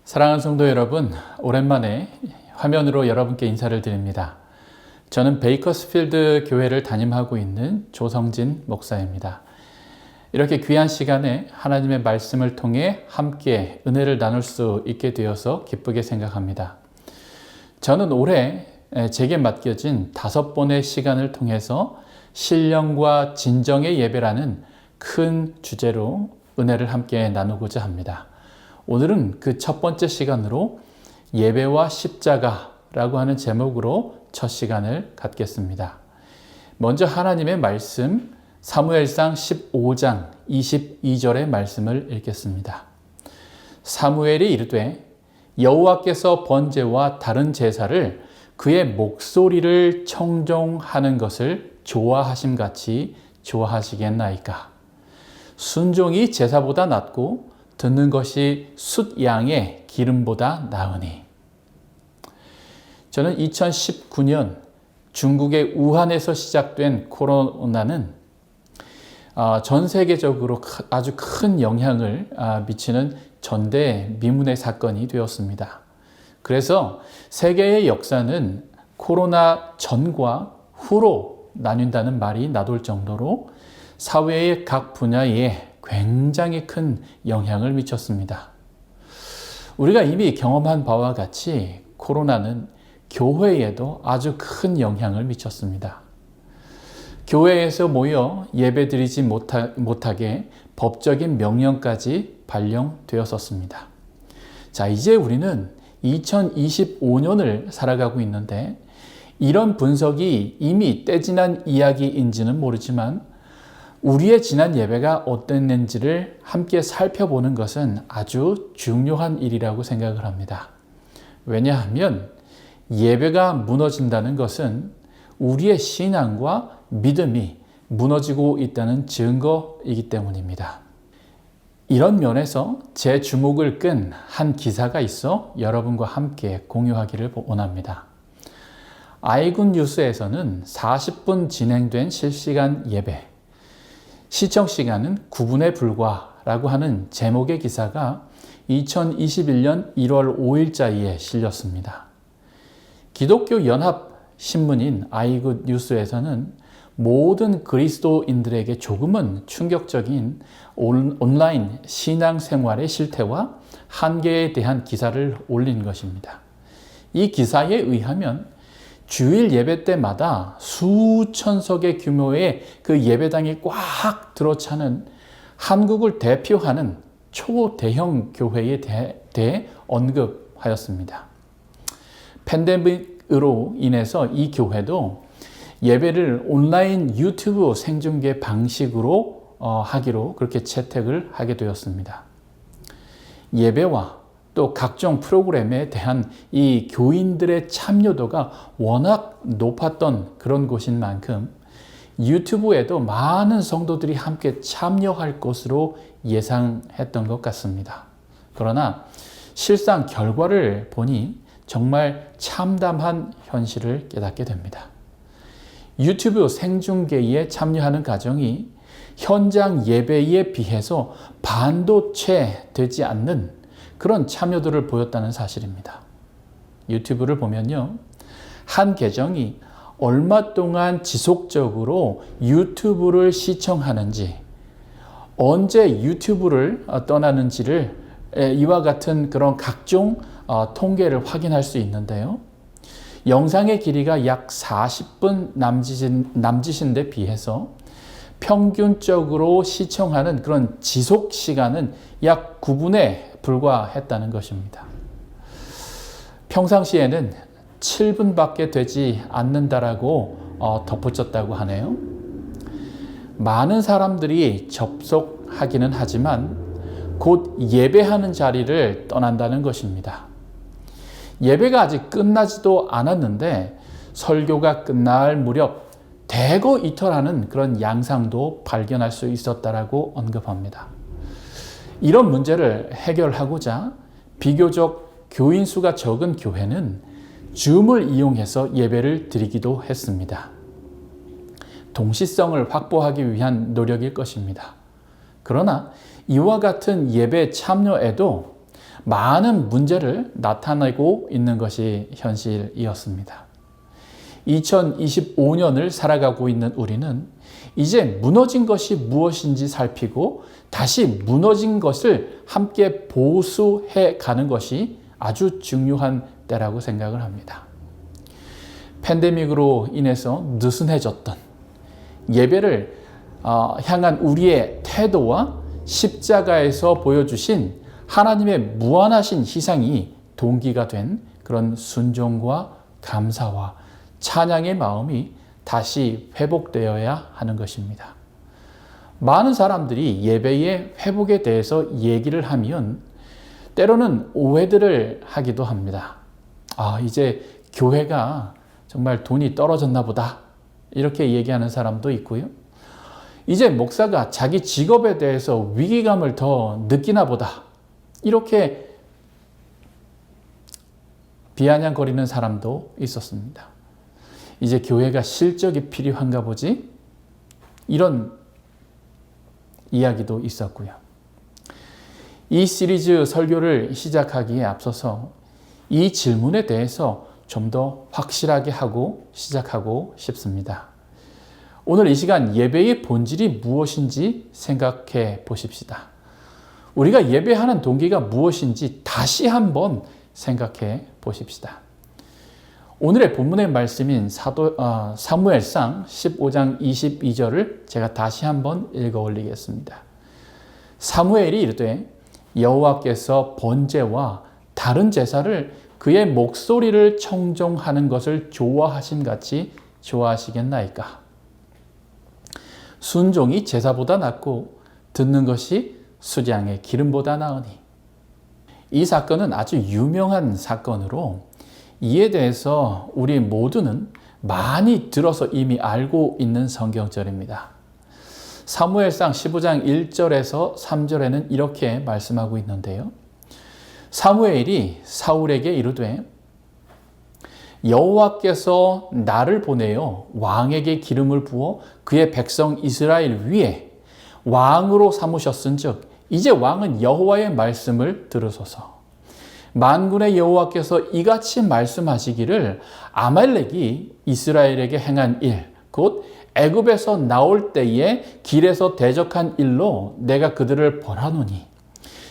사랑하는 성도 여러분, 오랜만에 화면으로 여러분께 인사를 드립니다. 저는 베이커스필드 교회를 담임하고 있는 조성진 목사입니다. 이렇게 귀한 시간에 하나님의 말씀을 통해 함께 은혜를 나눌 수 있게 되어서 기쁘게 생각합니다. 저는 올해 제게 맡겨진 5번의 시간을 통해서 신령과 진정의 예배라는 큰 주제로 은혜를 함께 나누고자 합니다. 오늘은 그 첫 번째 시간으로 예배와 십자가라고 하는 제목으로 첫 시간을 갖겠습니다. 먼저 하나님의 말씀 사무엘상 15장 22절의 말씀을 읽겠습니다. 사무엘이 이르되 여호와께서 번제와 다른 제사를 그의 목소리를 청종하는 것을 좋아하심같이 좋아하시겠나이까. 순종이 제사보다 낫고 듣는 것이 숫양의 기름보다 나으니. 저는 2019년 중국의 우한에서 시작된 코로나는 전 세계적으로 아주 큰 영향을 미치는 전대미문의 사건이 되었습니다. 그래서 세계의 역사는 코로나 전과 후로 나뉜다는 말이 나돌 정도로 사회의 각 분야에 굉장히 큰 영향을 미쳤습니다. 우리가 이미 경험한 바와 같이 코로나는 교회에도 아주 큰 영향을 미쳤습니다. 교회에서 모여 예배드리지 못하게 법적인 명령까지 발령되었었습니다. 자, 이제 우리는 2025년을 살아가고 있는데 이런 분석이 이미 때지난 이야기인지는 모르지만 우리의 지난 예배가 어땠는지를 함께 살펴보는 것은 아주 중요한 일이라고 생각을 합니다. 왜냐하면 예배가 무너진다는 것은 우리의 신앙과 믿음이 무너지고 있다는 증거이기 때문입니다. 이런 면에서 제 주목을 끈 한 기사가 있어 여러분과 함께 공유하기를 원합니다. 아이군 뉴스에서는 40분 진행된 실시간 예배, 시청 시간은 9분에 불과라고 하는 제목의 기사가 2021년 1월 5일자에 실렸습니다. 기독교 연합 신문인 아이굿 뉴스에서는 모든 그리스도인들에게 조금은 충격적인 온라인 신앙생활의 실태와 한계에 대한 기사를 올린 것입니다. 이 기사에 의하면 주일 예배 때마다 수천석의 규모의 그 예배당이 꽉 들어차는 한국을 대표하는 초대형 교회에 대해 언급하였습니다. 팬데믹으로 인해서 이 교회도 예배를 온라인 유튜브 생중계 방식으로 하기로 그렇게 채택을 하게 되었습니다. 예배와 또 각종 프로그램에 대한 이 교인들의 참여도가 워낙 높았던 그런 곳인 만큼 유튜브에도 많은 성도들이 함께 참여할 것으로 예상했던 것 같습니다. 그러나 실상 결과를 보니 정말 참담한 현실을 깨닫게 됩니다. 유튜브 생중계에 참여하는 가정이 현장 예배에 비해서 반도 채 되지 않는 그런 참여도를 보였다는 사실입니다. 유튜브를 보면요, 한 계정이 얼마 동안 지속적으로 유튜브를 시청하는지, 언제 유튜브를 떠나는지를 이와 같은 그런 각종 통계를 확인할 수 있는데요. 영상의 길이가 약 40분 남짓인데 비해서 평균적으로 시청하는 그런 지속 시간은 약 9분에 불과했다는 것입니다. 평상시에는 7분밖에 되지 않는다라고 덧붙였다고 하네요. 많은 사람들이 접속하기는 하지만 곧 예배하는 자리를 떠난다는 것입니다. 예배가 아직 끝나지도 않았는데 설교가 끝날 무렵 대거 이탈하는 그런 양상도 발견할 수 있었다라고 언급합니다. 이런 문제를 해결하고자 비교적 교인 수가 적은 교회는 줌을 이용해서 예배를 드리기도 했습니다. 동시성을 확보하기 위한 노력일 것입니다. 그러나 이와 같은 예배 참여에도 많은 문제를 나타내고 있는 것이 현실이었습니다. 2025년을 살아가고 있는 우리는 이제 무너진 것이 무엇인지 살피고 다시 무너진 것을 함께 보수해 가는 것이 아주 중요한 때라고 생각을 합니다. 팬데믹으로 인해서 느슨해졌던 예배를 향한 우리의 태도와 십자가에서 보여주신 하나님의 무한하신 희생이 동기가 된 그런 순종과 감사와 찬양의 마음이 다시 회복되어야 하는 것입니다. 많은 사람들이 예배의 회복에 대해서 얘기를 하면 때로는 오해들을 하기도 합니다. 이제 교회가 정말 돈이 떨어졌나 보다. 이렇게 얘기하는 사람도 있고요. 이제 목사가 자기 직업에 대해서 위기감을 더 느끼나 보다. 이렇게 비아냥거리는 사람도 있었습니다. 이제 교회가 실적이 필요한가 보지? 이런 이야기도 있었고요. 이 시리즈 설교를 시작하기에 앞서서 이 질문에 대해서 좀 더 확실하게 하고 시작하고 싶습니다. 오늘 이 시간 예배의 본질이 무엇인지 생각해 보십시다. 우리가 예배하는 동기가 무엇인지 다시 한번 생각해 보십시다. 오늘의 본문의 말씀인 사무엘상 15장 22절을 제가 다시 한번 읽어 올리겠습니다. 사무엘이 이르되 여호와께서 번제와 다른 제사를 그의 목소리를 청종하는 것을 좋아하심 같이 좋아하시겠나이까. 순종이 제사보다 낫고 듣는 것이 수량의 기름보다 나으니. 이 사건은 아주 유명한 사건으로 이에 대해서 우리 모두는 많이 들어서 이미 알고 있는 성경절입니다. 사무엘상 15장 1절에서 3절에는 이렇게 말씀하고 있는데요. 사무엘이 사울에게 이르되 여호와께서 나를 보내어 왕에게 기름을 부어 그의 백성 이스라엘 위에 왕으로 삼으셨은즉 이제 왕은 여호와의 말씀을 들으소서. 만군의 여호와께서 이같이 말씀하시기를 아말렉이 이스라엘에게 행한 일, 곧 애굽에서 나올 때에 길에서 대적한 일로 내가 그들을 벌하노니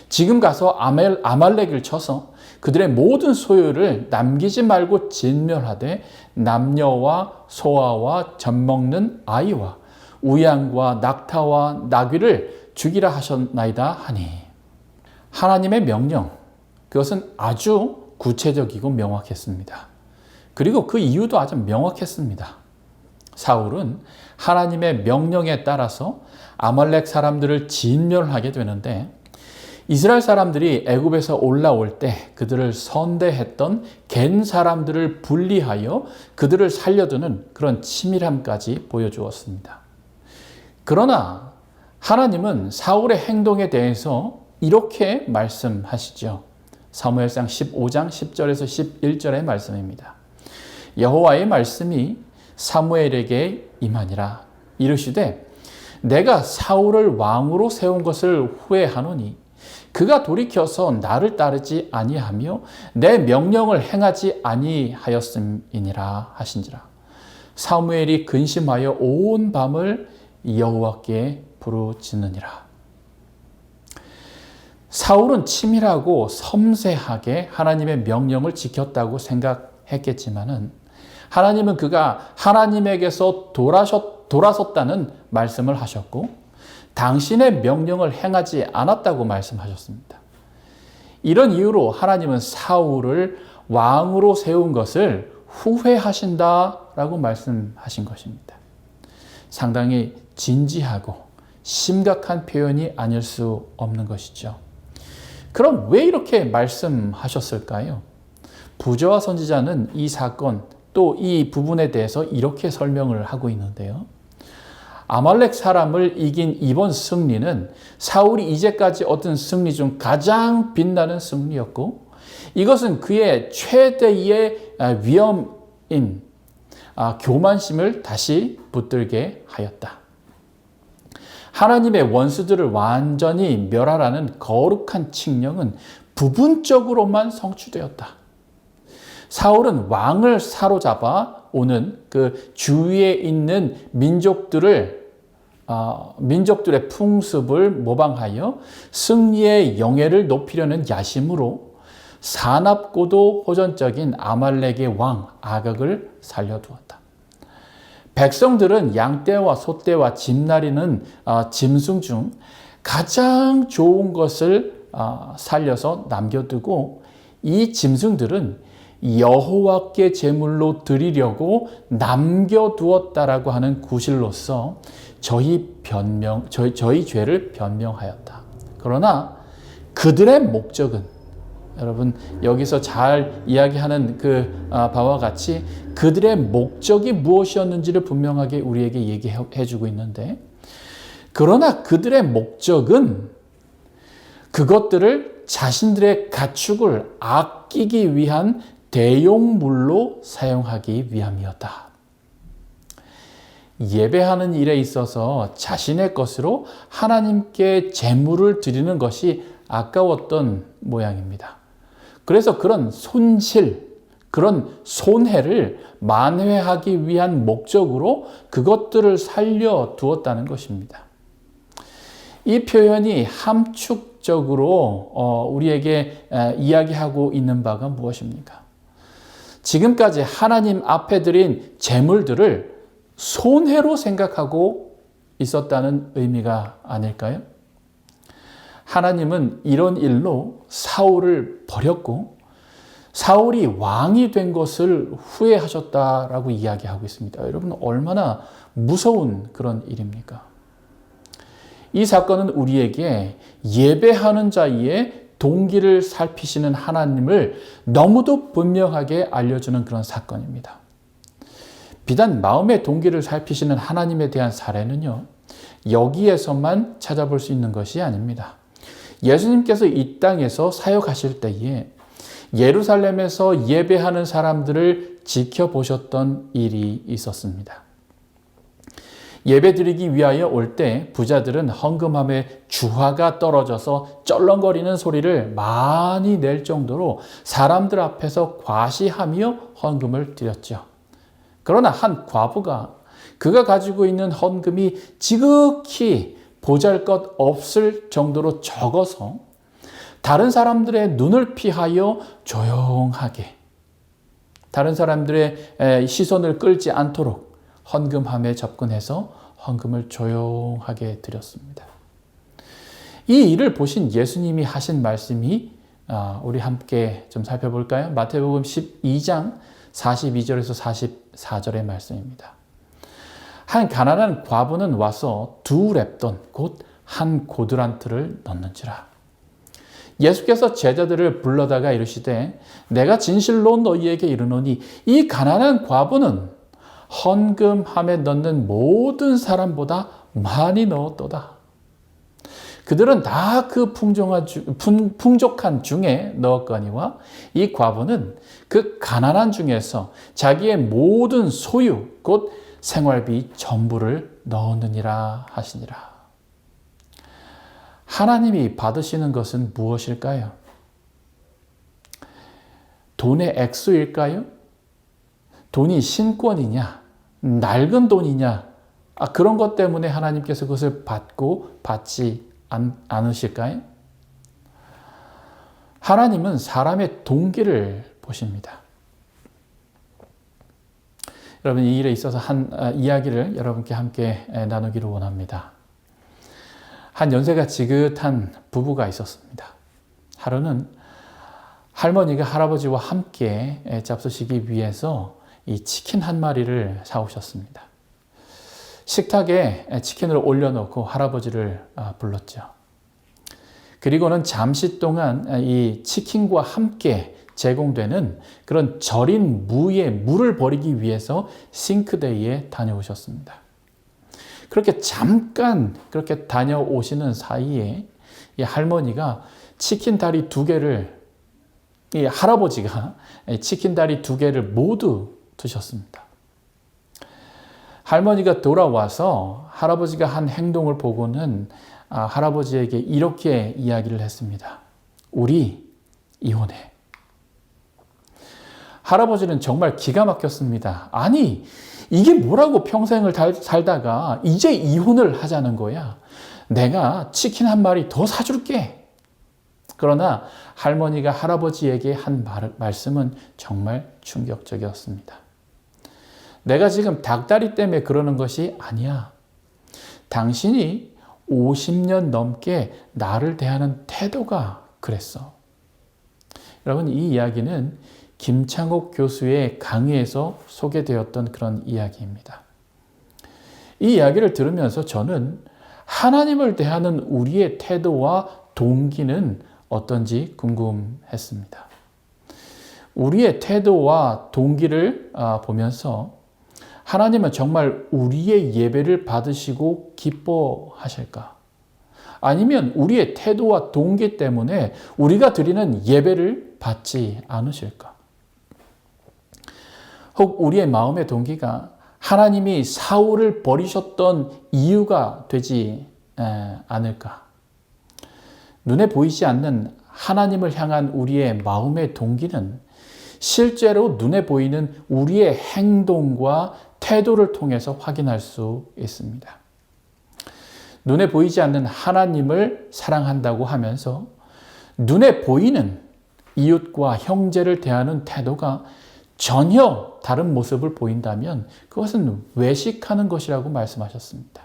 지금 가서 아말렉을 쳐서 그들의 모든 소유를 남기지 말고 진멸하되 남녀와 소아와 젖먹는 아이와 우양과 낙타와 나귀를 죽이라 하셨나이다 하니. 하나님의 명령, 그것은 아주 구체적이고 명확했습니다. 그리고 그 이유도 아주 명확했습니다. 사울은 하나님의 명령에 따라서 아말렉 사람들을 진멸하게 되는데 이스라엘 사람들이 애굽에서 올라올 때 그들을 선대했던 겐 사람들을 분리하여 그들을 살려두는 그런 치밀함까지 보여주었습니다. 그러나 하나님은 사울의 행동에 대해서 이렇게 말씀하시죠. 사무엘상 15장 10절에서 11절의 말씀입니다. 여호와의 말씀이 사무엘에게 임하니라. 이르시되 내가 사울을 왕으로 세운 것을 후회하노니 그가 돌이켜서 나를 따르지 아니하며 내 명령을 행하지 아니하였음이니라 하신지라. 사무엘이 근심하여 온 밤을 여호와께 부르짖느니라. 사울은 치밀하고 섬세하게 하나님의 명령을 지켰다고 생각했겠지만은 하나님은 그가 하나님에게서 돌아섰다는 말씀을 하셨고 당신의 명령을 행하지 않았다고 말씀하셨습니다. 이런 이유로 하나님은 사울을 왕으로 세운 것을 후회하신다라고 말씀하신 것입니다. 상당히 진지하고 심각한 표현이 아닐 수 없는 것이죠. 그럼 왜 이렇게 말씀하셨을까요? 부저와 선지자는 이 사건 또 이 부분에 대해서 이렇게 설명을 하고 있는데요. 아말렉 사람을 이긴 이번 승리는 사울이 이제까지 얻은 승리 중 가장 빛나는 승리였고 이것은 그의 최대의 위험인 교만심을 다시 붙들게 하였다. 하나님의 원수들을 완전히 멸하라는 거룩한 칙령은 부분적으로만 성취되었다. 사울은 왕을 사로잡아 오는 그 주위에 있는 민족들의 풍습을 모방하여 승리의 영예를 높이려는 야심으로 사납고도 호전적인 아말렉의 왕 아각을 살려두었다. 백성들은 양떼와 소떼와 집나리는 짐승 중 가장 좋은 것을 살려서 남겨두고 이 짐승들은 여호와께 제물로 드리려고 남겨두었다라고 하는 구실로서 저희 죄를 변명하였다. 그러나 그들의 목적은 여러분 여기서 잘 이야기하는 그 바와 같이 그들의 목적이 무엇이었는지를 분명하게 우리에게 얘기해 주고 있는데, 그러나 그들의 목적은 그것들을 자신들의 가축을 아끼기 위한 대용물로 사용하기 위함이었다. 예배하는 일에 있어서 자신의 것으로 하나님께 제물을 드리는 것이 아까웠던 모양입니다. 그래서 그런 손실, 그런 손해를 만회하기 위한 목적으로 그것들을 살려두었다는 것입니다. 이 표현이 함축적으로 우리에게 이야기하고 있는 바가 무엇입니까? 지금까지 하나님 앞에 드린 제물들을 손해로 생각하고 있었다는 의미가 아닐까요? 하나님은 이런 일로 사울을 버렸고 사울이 왕이 된 것을 후회하셨다라고 이야기하고 있습니다. 여러분 얼마나 무서운 그런 일입니까? 이 사건은 우리에게 예배하는 자의 동기를 살피시는 하나님을 너무도 분명하게 알려주는 그런 사건입니다. 비단 마음의 동기를 살피시는 하나님에 대한 사례는요, 여기에서만 찾아볼 수 있는 것이 아닙니다. 예수님께서 이 땅에서 사역하실 때에 예루살렘에서 예배하는 사람들을 지켜보셨던 일이 있었습니다. 예배드리기 위하여 올 때 부자들은 헌금함에 주화가 떨어져서 쩔렁거리는 소리를 많이 낼 정도로 사람들 앞에서 과시하며 헌금을 드렸죠. 그러나 한 과부가 그가 가지고 있는 헌금이 지극히 보잘것 없을 정도로 적어서 다른 사람들의 눈을 피하여 조용하게, 다른 사람들의 시선을 끌지 않도록 헌금함에 접근해서 헌금을 조용하게 드렸습니다. 이 일을 보신 예수님이 하신 말씀이 우리 함께 좀 살펴볼까요? 마태복음 12장 42절에서 44절의 말씀입니다. 한 가난한 과부는 와서 2렙돈 곧 한 고드란트를 넣는지라. 예수께서 제자들을 불러다가 이르시되 내가 진실로 너희에게 이르노니 이 가난한 과부는 헌금함에 넣는 모든 사람보다 많이 넣었도다. 그들은 다 그 풍족한 중에 넣었거니와 이 과부는 그 가난한 중에서 자기의 모든 소유 곧 생활비 전부를 넣었느니라 하시니라. 하나님이 받으시는 것은 무엇일까요? 돈의 액수일까요? 돈이 신권이냐? 낡은 돈이냐? 그런 것 때문에 하나님께서 그것을 받지 않으실까요? 하나님은 사람의 동기를 보십니다. 여러분, 이 일에 있어서 한 이야기를 여러분께 함께 나누기를 원합니다. 한 연세가 지긋한 부부가 있었습니다. 하루는 할머니가 할아버지와 함께 잡수시기 위해서 이 치킨 한 마리를 사오셨습니다. 식탁에 치킨을 올려놓고 할아버지를 불렀죠. 그리고는 잠시 동안 이 치킨과 함께 제공되는 그런 절인 무에 물을 버리기 위해서 싱크대에 다녀오셨습니다. 그렇게 잠깐 그렇게 다녀오시는 사이에 이 할머니가 치킨 다리 2개를, 이 할아버지가 치킨 다리 2개를 모두 드셨습니다. 할머니가 돌아와서 할아버지가 한 행동을 보고는 할아버지에게 이렇게 이야기를 했습니다. 우리 이혼해. 할아버지는 정말 기가 막혔습니다. 아니, 이게 뭐라고 평생을 살다가 이제 이혼을 하자는 거야. 내가 치킨 한 마리 더 사줄게. 그러나 할머니가 할아버지에게 한 말씀은 정말 충격적이었습니다. 내가 지금 닭다리 때문에 그러는 것이 아니야. 당신이 50년 넘게 나를 대하는 태도가 그랬어. 여러분, 이 이야기는 김창옥 교수의 강의에서 소개되었던 그런 이야기입니다. 이 이야기를 들으면서 저는 하나님을 대하는 우리의 태도와 동기는 어떤지 궁금했습니다. 우리의 태도와 동기를 보면서 하나님은 정말 우리의 예배를 받으시고 기뻐하실까? 아니면 우리의 태도와 동기 때문에 우리가 드리는 예배를 받지 않으실까? 혹 우리의 마음의 동기가 하나님이 사울을 버리셨던 이유가 되지 않을까? 눈에 보이지 않는 하나님을 향한 우리의 마음의 동기는 실제로 눈에 보이는 우리의 행동과 태도를 통해서 확인할 수 있습니다. 눈에 보이지 않는 하나님을 사랑한다고 하면서 눈에 보이는 이웃과 형제를 대하는 태도가 전혀 다른 모습을 보인다면 그것은 외식하는 것이라고 말씀하셨습니다.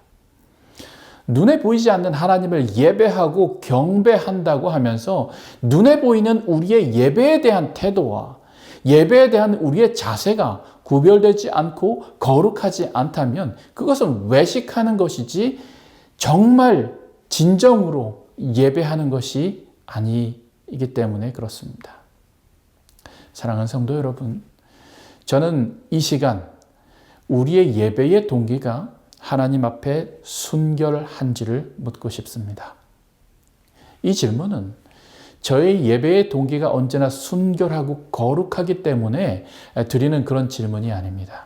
눈에 보이지 않는 하나님을 예배하고 경배한다고 하면서 눈에 보이는 우리의 예배에 대한 태도와 예배에 대한 우리의 자세가 구별되지 않고 거룩하지 않다면 그것은 외식하는 것이지 정말 진정으로 예배하는 것이 아니기 때문에 그렇습니다. 사랑하는 성도 여러분, 저는 이 시간 우리의 예배의 동기가 하나님 앞에 순결한지를 묻고 싶습니다. 이 질문은 저의 예배의 동기가 언제나 순결하고 거룩하기 때문에 드리는 그런 질문이 아닙니다.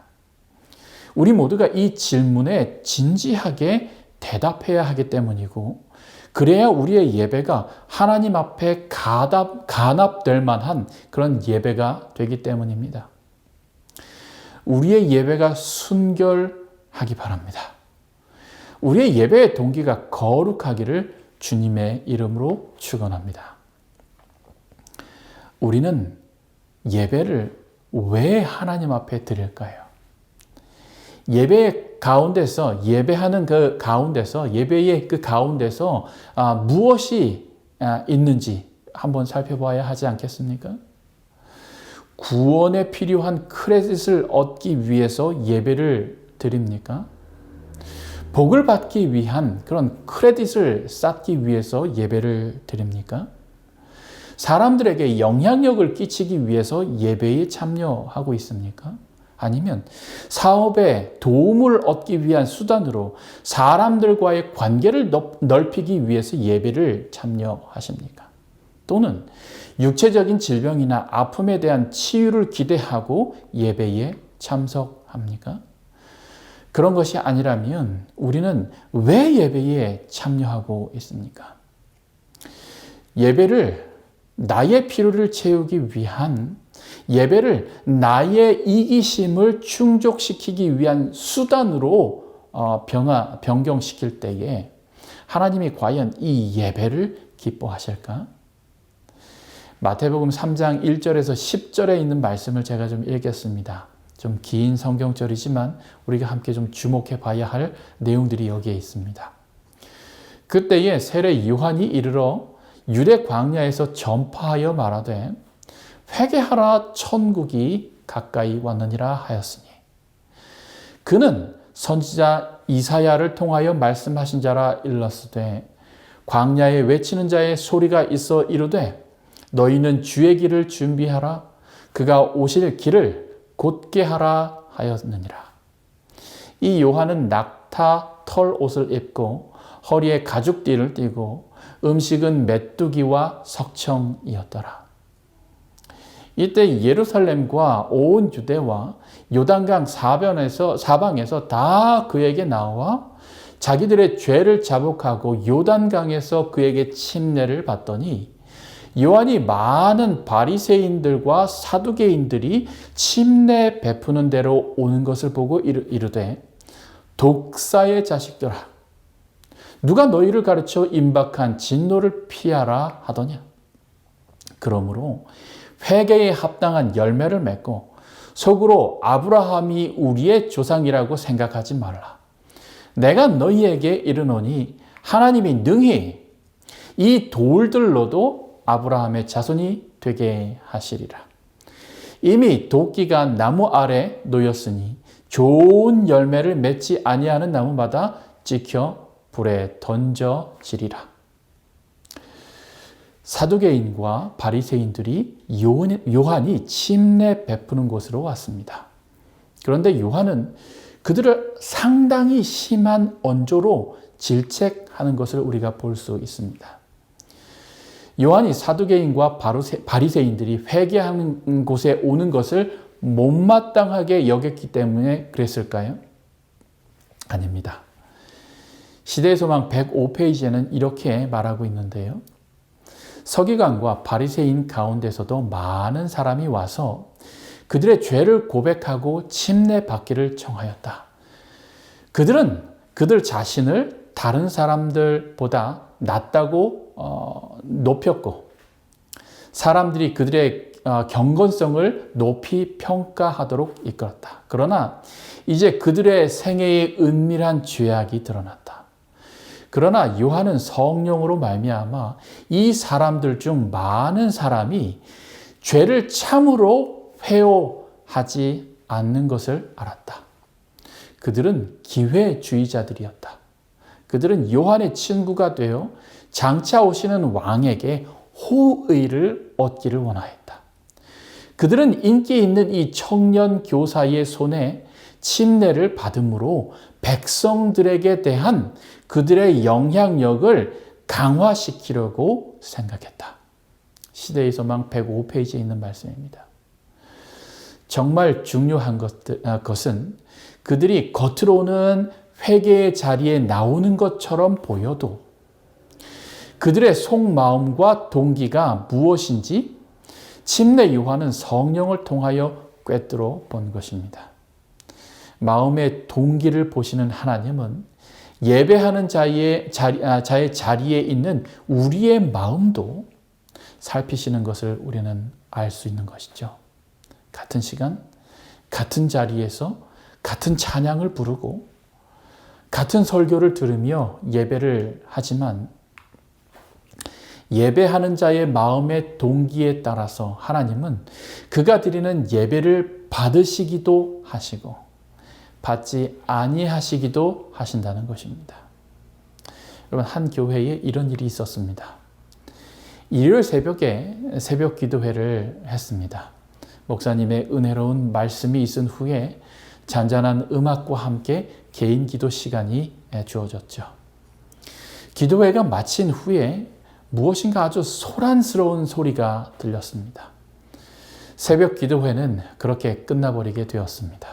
우리 모두가 이 질문에 진지하게 대답해야 하기 때문이고 그래야 우리의 예배가 하나님 앞에 간합될 만한 그런 예배가 되기 때문입니다. 우리의 예배가 순결하기 바랍니다. 우리의 예배의 동기가 거룩하기를 주님의 이름으로 축원합니다. 우리는 예배를 왜 하나님 앞에 드릴까요? 예배 가운데서 예배하는 그 가운데서 예배의 그 가운데서 무엇이 있는지 한번 살펴봐야 하지 않겠습니까? 구원에 필요한 크레딧을 얻기 위해서 예배를 드립니까? 복을 받기 위한 그런 크레딧을 쌓기 위해서 예배를 드립니까? 사람들에게 영향력을 끼치기 위해서 예배에 참여하고 있습니까? 아니면 사업에 도움을 얻기 위한 수단으로 사람들과의 관계를 넓히기 위해서 예배를 참여하십니까? 또는 육체적인 질병이나 아픔에 대한 치유를 기대하고 예배에 참석합니까? 그런 것이 아니라면 우리는 왜 예배에 참여하고 있습니까? 예배를 나의 필요를 채우기 위한 예배를 나의 이기심을 충족시키기 위한 수단으로 변경시킬 때에 하나님이 과연 이 예배를 기뻐하실까? 마태복음 3장 1절에서 10절에 있는 말씀을 제가 좀 읽겠습니다. 좀 긴 성경절이지만 우리가 함께 좀 주목해 봐야 할 내용들이 여기에 있습니다. 그때에 세례 요한이 이르러 유대 광야에서 전파하여 말하되 회개하라 천국이 가까이 왔느니라 하였으니 그는 선지자 이사야를 통하여 말씀하신 자라 일렀으되 광야에 외치는 자의 소리가 있어 이르되 너희는 주의 길을 준비하라 그가 오실 길을 곧게 하라 하였느니라. 이 요한은 낙타 털 옷을 입고 허리에 가죽띠를 띠고 음식은 메뚜기와 석청이었더라. 이때 예루살렘과 온 유대와 요단강 사방에서 다 그에게 나와 자기들의 죄를 자복하고 요단강에서 그에게 침례를 받더니 요한이 많은 바리새인들과 사두개인들이 침례 베푸는 대로 오는 것을 보고 이르되 독사의 자식들아 누가 너희를 가르쳐 임박한 진노를 피하라 하더냐. 그러므로 회개에 합당한 열매를 맺고 속으로 아브라함이 우리의 조상이라고 생각하지 말라. 내가 너희에게 이르노니 하나님이 능히 이 돌들로도 아브라함의 자손이 되게 하시리라. 이미 도끼가 나무 아래 놓였으니 좋은 열매를 맺지 아니하는 나무마다 찍혀 불에 던져지리라. 사두개인과 바리새인들이 요한이 침례 베푸는 곳으로 왔습니다. 그런데 요한은 그들을 상당히 심한 언조로 질책하는 것을 우리가 볼 수 있습니다. 요한이 사두개인과 바리새인들이 회개하는 곳에 오는 것을 못마땅하게 여겼기 때문에 그랬을까요? 아닙니다. 시대의 소망 105페이지에는 이렇게 말하고 있는데요. 서기관과 바리새인 가운데서도 많은 사람이 와서 그들의 죄를 고백하고 침례 받기를 청하였다. 그들은 그들 자신을 다른 사람들보다 낫다고 높였고 사람들이 그들의 경건성을 높이 평가하도록 이끌었다. 그러나 이제 그들의 생애의 은밀한 죄악이 드러났다. 그러나 요한은 성령으로 말미암아 이 사람들 중 많은 사람이 죄를 참으로 회오하지 않는 것을 알았다. 그들은 기회주의자들이었다. 그들은 요한의 친구가 되어 장차 오시는 왕에게 호의를 얻기를 원하였다. 그들은 인기 있는 이 청년 교사의 손에 침례를 받음으로 백성들에게 대한 그들의 영향력을 강화시키려고 생각했다. 시대의 소망 105페이지에 있는 말씀입니다. 정말 중요한 것은 그들이 겉으로는 회개의 자리에 나오는 것처럼 보여도 그들의 속마음과 동기가 무엇인지 침례 요한은 성령을 통하여 꿰뚫어 본 것입니다. 마음의 동기를 보시는 하나님은 예배하는 자의 자리에 있는 우리의 마음도 살피시는 것을 우리는 알 수 있는 것이죠. 같은 시간, 같은 자리에서 같은 찬양을 부르고 같은 설교를 들으며 예배를 하지만 예배하는 자의 마음의 동기에 따라서 하나님은 그가 드리는 예배를 받으시기도 하시고 받지 아니하시기도 하신다는 것입니다. 여러분, 한 교회에 이런 일이 있었습니다. 일요일 새벽에 새벽 기도회를 했습니다. 목사님의 은혜로운 말씀이 있은 후에 잔잔한 음악과 함께 개인 기도 시간이 주어졌죠. 기도회가 마친 후에 무엇인가 아주 소란스러운 소리가 들렸습니다. 새벽 기도회는 그렇게 끝나버리게 되었습니다.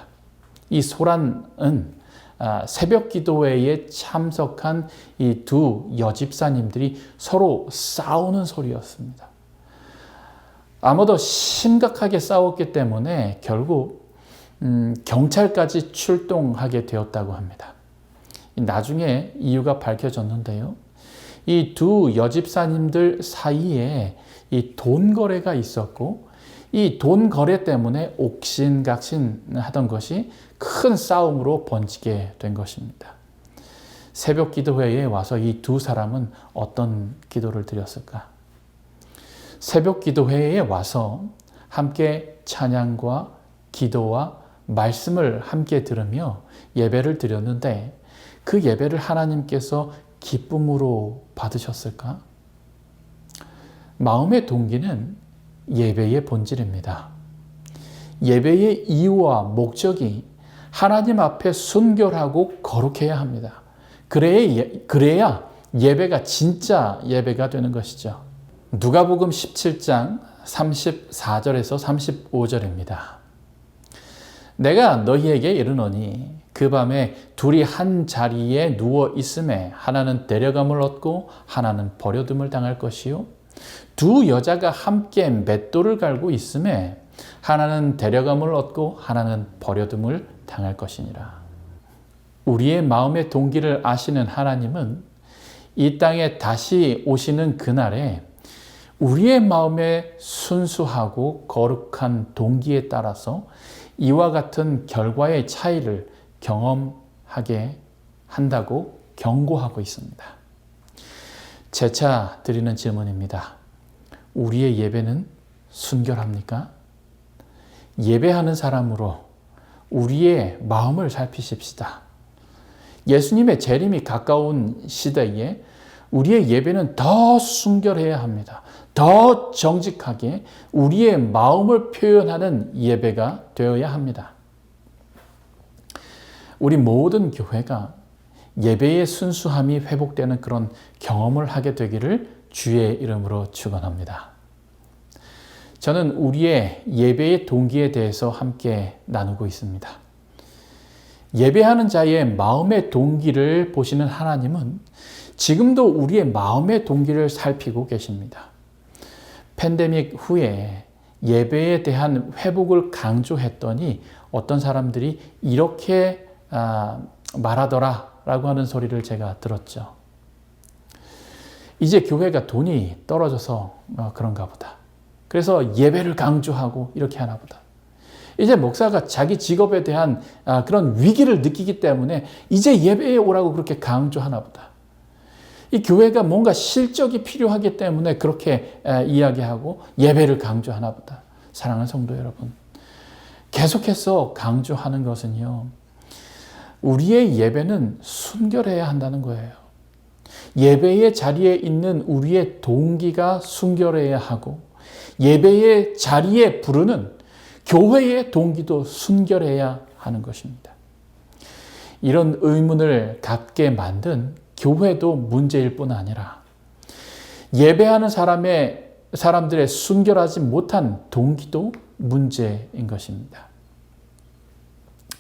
이 소란은 새벽 기도회에 참석한 이 두 여집사님들이 서로 싸우는 소리였습니다. 아무도 심각하게 싸웠기 때문에 결국 경찰까지 출동하게 되었다고 합니다. 나중에 이유가 밝혀졌는데요. 이 두 여집사님들 사이에 이 돈 거래가 있었고 이 돈 거래 때문에 옥신각신하던 것이 큰 싸움으로 번지게 된 것입니다. 새벽 기도회에 와서 이 두 사람은 어떤 기도를 드렸을까? 새벽 기도회에 와서 함께 찬양과 기도와 말씀을 함께 들으며 예배를 드렸는데 그 예배를 하나님께서 기쁨으로 받으셨을까? 마음의 동기는 예배의 본질입니다. 예배의 이유와 목적이 하나님 앞에 순결하고 거룩해야 합니다. 그래야 예배가 진짜 예배가 되는 것이죠. 누가복음 17장 34절에서 35절입니다. 내가 너희에게 이르노니 그 밤에 둘이 한 자리에 누워 있음에 하나는 데려감을 얻고 하나는 버려둠을 당할 것이요 두 여자가 함께 맷돌을 갈고 있음에 하나는 데려감을 얻고 하나는 버려둠을 당할 것이니라. 우리의 마음의 동기를 아시는 하나님은 이 땅에 다시 오시는 그날에 우리의 마음의 순수하고 거룩한 동기에 따라서 이와 같은 결과의 차이를 경험하게 한다고 경고하고 있습니다. 재차 드리는 질문입니다. 우리의 예배는 순결합니까? 예배하는 사람으로 우리의 마음을 살피십시다. 예수님의 재림이 가까운 시대에 우리의 예배는 더 순결해야 합니다. 더 정직하게 우리의 마음을 표현하는 예배가 되어야 합니다. 우리 모든 교회가 예배의 순수함이 회복되는 그런 경험을 하게 되기를 주의 이름으로 축원합니다. 저는 우리의 예배의 동기에 대해서 함께 나누고 있습니다. 예배하는 자의 마음의 동기를 보시는 하나님은 지금도 우리의 마음의 동기를 살피고 계십니다. 팬데믹 후에 예배에 대한 회복을 강조했더니 어떤 사람들이 이렇게 말하더라라고 하는 소리를 제가 들었죠. 이제 교회가 돈이 떨어져서 그런가 보다. 그래서 예배를 강조하고 이렇게 하나 보다. 이제 목사가 자기 직업에 대한 그런 위기를 느끼기 때문에 이제 예배에 오라고 그렇게 강조하나 보다. 이 교회가 뭔가 실적이 필요하기 때문에 그렇게 이야기하고 예배를 강조하나 보다. 사랑하는 성도 여러분, 계속해서 강조하는 것은요, 우리의 예배는 순결해야 한다는 거예요. 예배의 자리에 있는 우리의 동기가 순결해야 하고 예배의 자리에 부르는 교회의 동기도 순결해야 하는 것입니다. 이런 의문을 갖게 만든 교회도 문제일 뿐 아니라 예배하는 사람들의 순결하지 못한 동기도 문제인 것입니다.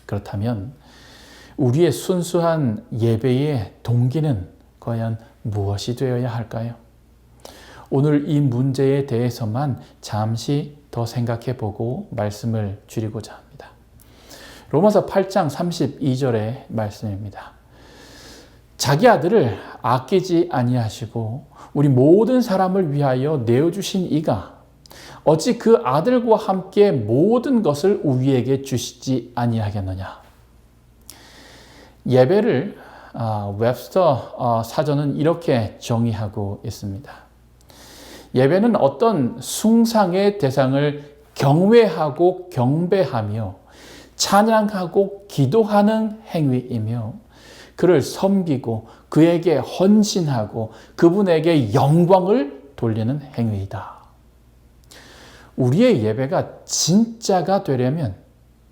그렇다면 우리의 순수한 예배의 동기는 과연 무엇이 되어야 할까요? 오늘 이 문제에 대해서만 잠시 더 생각해 보고 말씀을 드리고자 합니다. 로마서 8장 32절의 말씀입니다. 자기 아들을 아끼지 아니하시고 우리 모든 사람을 위하여 내어주신 이가 어찌 그 아들과 함께 모든 것을 우리에게 주시지 아니하겠느냐. 예배를 웹스터 사전은 이렇게 정의하고 있습니다. 예배는 어떤 숭상의 대상을 경외하고 경배하며 찬양하고 기도하는 행위이며 그를 섬기고 그에게 헌신하고 그분에게 영광을 돌리는 행위이다. 우리의 예배가 진짜가 되려면,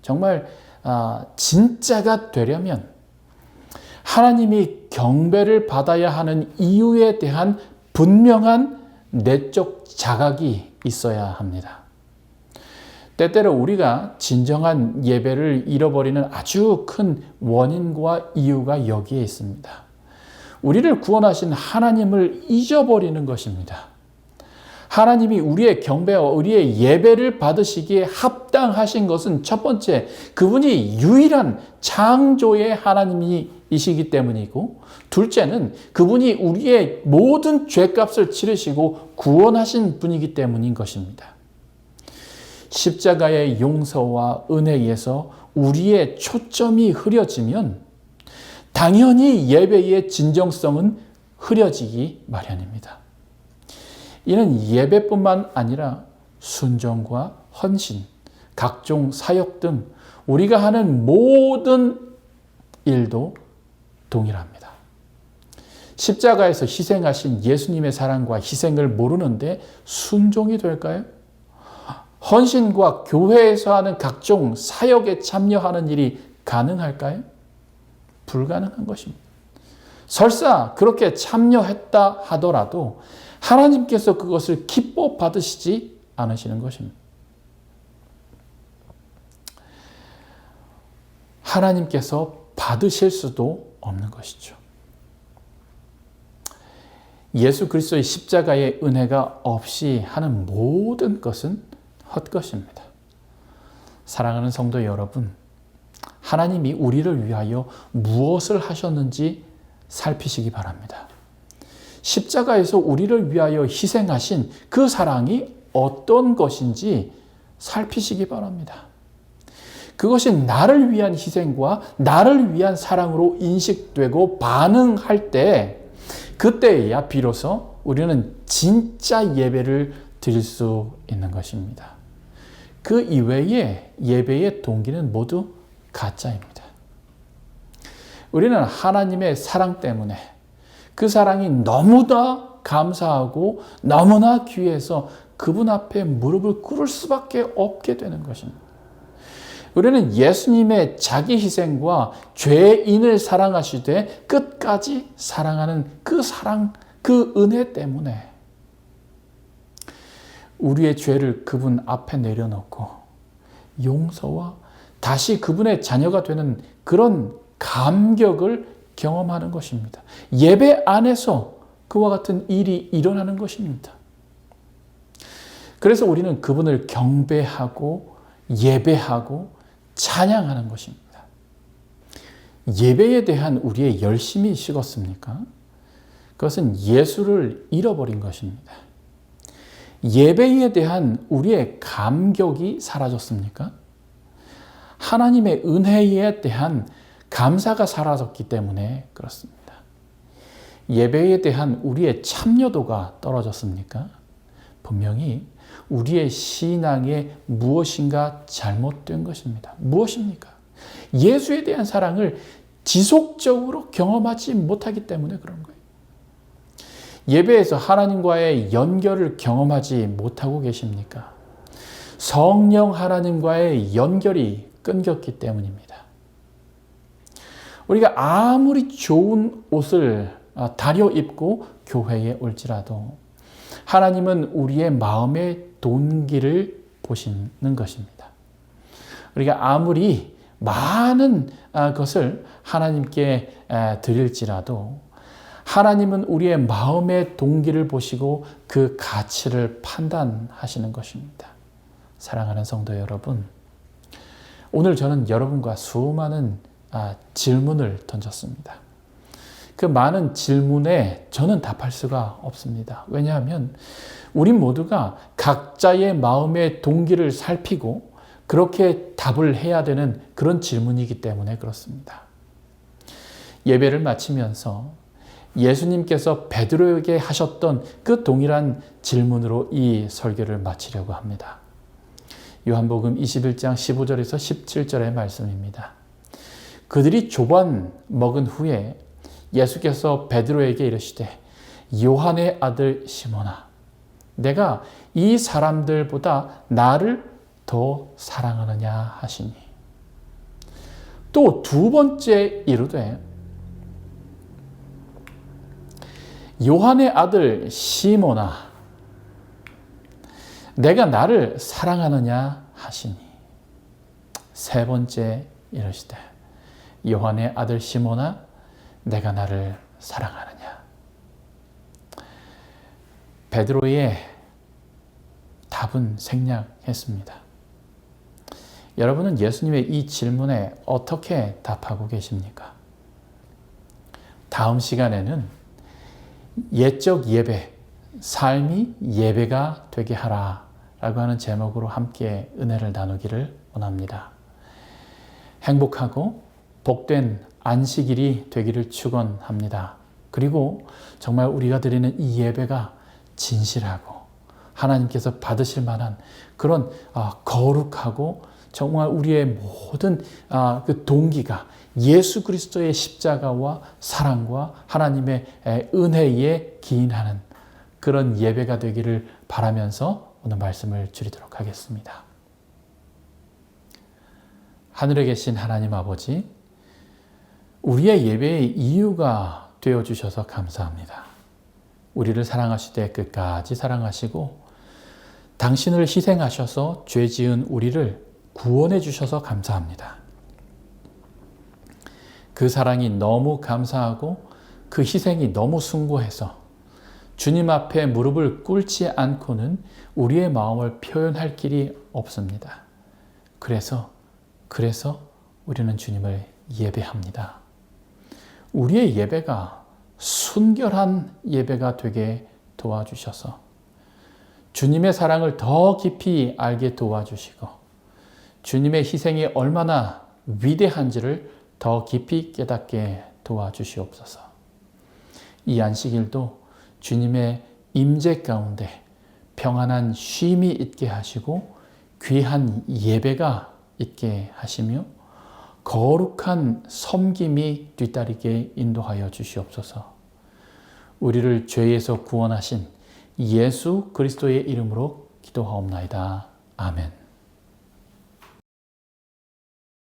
정말 진짜가 되려면 하나님이 경배를 받아야 하는 이유에 대한 분명한 내적 자각이 있어야 합니다. 때때로 우리가 진정한 예배를 잃어버리는 아주 큰 원인과 이유가 여기에 있습니다. 우리를 구원하신 하나님을 잊어버리는 것입니다. 하나님이 우리의 경배와 우리의 예배를 받으시기에 합당하신 것은 첫 번째, 그분이 유일한 창조의 하나님이시기 때문이고, 둘째는 그분이 우리의 모든 죄값을 치르시고 구원하신 분이기 때문인 것입니다. 십자가의 용서와 은혜에서 우리의 초점이 흐려지면 당연히 예배의 진정성은 흐려지기 마련입니다. 이는 예배뿐만 아니라 순종과 헌신, 각종 사역 등 우리가 하는 모든 일도 동일합니다. 십자가에서 희생하신 예수님의 사랑과 희생을 모르는데 순종이 될까요? 헌신과 교회에서 하는 각종 사역에 참여하는 일이 가능할까요? 불가능한 것입니다. 설사 그렇게 참여했다 하더라도 하나님께서 그것을 기뻐 받으시지 않으시는 것입니다. 하나님께서 받으실 수도 없는 것이죠. 예수 그리스도의 십자가의 은혜가 없이 하는 모든 것은 헛것입니다. 사랑하는 성도 여러분, 하나님이 우리를 위하여 무엇을 하셨는지 살피시기 바랍니다. 십자가에서 우리를 위하여 희생하신 그 사랑이 어떤 것인지 살피시기 바랍니다. 그것이 나를 위한 희생과 나를 위한 사랑으로 인식되고 반응할 때, 그때야 비로소 우리는 진짜 예배를 드릴 수 있는 것입니다. 그 이외의 예배의 동기는 모두 가짜입니다. 우리는 하나님의 사랑 때문에 그 사랑이 너무나 감사하고 너무나 귀해서 그분 앞에 무릎을 꿇을 수밖에 없게 되는 것입니다. 우리는 예수님의 자기 희생과 죄인을 사랑하시되 끝까지 사랑하는 그 사랑, 그 은혜 때문에 우리의 죄를 그분 앞에 내려놓고 용서와 다시 그분의 자녀가 되는 그런 감격을 경험하는 것입니다. 예배 안에서 그와 같은 일이 일어나는 것입니다. 그래서 우리는 그분을 경배하고 예배하고 찬양하는 것입니다. 예배에 대한 우리의 열심이 식었습니까? 그것은 예수를 잃어버린 것입니다. 예배에 대한 우리의 감격이 사라졌습니까? 하나님의 은혜에 대한 감사가 사라졌기 때문에 그렇습니다. 예배에 대한 우리의 참여도가 떨어졌습니까? 분명히 우리의 신앙에 무엇인가 잘못된 것입니다. 무엇입니까? 예수에 대한 사랑을 지속적으로 경험하지 못하기 때문에 그런 거예요. 예배에서 하나님과의 연결을 경험하지 못하고 계십니까? 성령 하나님과의 연결이 끊겼기 때문입니다. 우리가 아무리 좋은 옷을 다려 입고 교회에 올지라도 하나님은 우리의 마음의 동기를 보시는 것입니다. 우리가 아무리 많은 것을 하나님께 드릴지라도 하나님은 우리의 마음의 동기를 보시고 그 가치를 판단하시는 것입니다. 사랑하는 성도 여러분, 오늘 저는 여러분과 수많은 질문을 던졌습니다. 그 많은 질문에 저는 답할 수가 없습니다. 왜냐하면 우리 모두가 각자의 마음의 동기를 살피고 그렇게 답을 해야 되는 그런 질문이기 때문에 그렇습니다. 예배를 마치면서 예수님께서 베드로에게 하셨던 그 동일한 질문으로 이 설교를 마치려고 합니다. 요한복음 21장 15절에서 17절의 말씀입니다. 그들이 조반 먹은 후에 예수께서 베드로에게 이르시되 요한의 아들 시몬아, 내가 이 사람들보다 나를 더 사랑하느냐 하시니, 또 두 번째 이르되 요한의 아들 시몬아, 내가 나를 사랑하느냐 하시니, 세 번째 이르시되 요한의 아들 시몬아, 내가 나를 사랑하느냐. 베드로의 답은 생략했습니다. 여러분은 예수님의 이 질문에 어떻게 답하고 계십니까? 다음 시간에는 예적 예배, 삶이 예배가 되게 하라 라고 하는 제목으로 함께 은혜를 나누기를 원합니다. 행복하고 복된 안식일이 되기를 축원합니다. 그리고 정말 우리가 드리는 이 예배가 진실하고 하나님께서 받으실 만한 그런 거룩하고 정말 우리의 모든 그 동기가 예수 그리스도의 십자가와 사랑과 하나님의 은혜에 기인하는 그런 예배가 되기를 바라면서 오늘 말씀을 드리도록 하겠습니다. 하늘에 계신 하나님 아버지, 우리의 예배의 이유가 되어주셔서 감사합니다. 우리를 사랑하시되 끝까지 사랑하시고 당신을 희생하셔서 죄 지은 우리를 구원해 주셔서 감사합니다. 그 사랑이 너무 감사하고 그 희생이 너무 숭고해서 주님 앞에 무릎을 꿇지 않고는 우리의 마음을 표현할 길이 없습니다. 그래서 우리는 주님을 예배합니다. 우리의 예배가 순결한 예배가 되게 도와주셔서 주님의 사랑을 더 깊이 알게 도와주시고 주님의 희생이 얼마나 위대한지를 더 깊이 깨닫게 도와주시옵소서. 이 안식일도 주님의 임재 가운데 평안한 쉼이 있게 하시고 귀한 예배가 있게 하시며 거룩한 섬김이 뒤따르게 인도하여 주시옵소서. 우리를 죄에서 구원하신 예수 그리스도의 이름으로 기도하옵나이다. 아멘.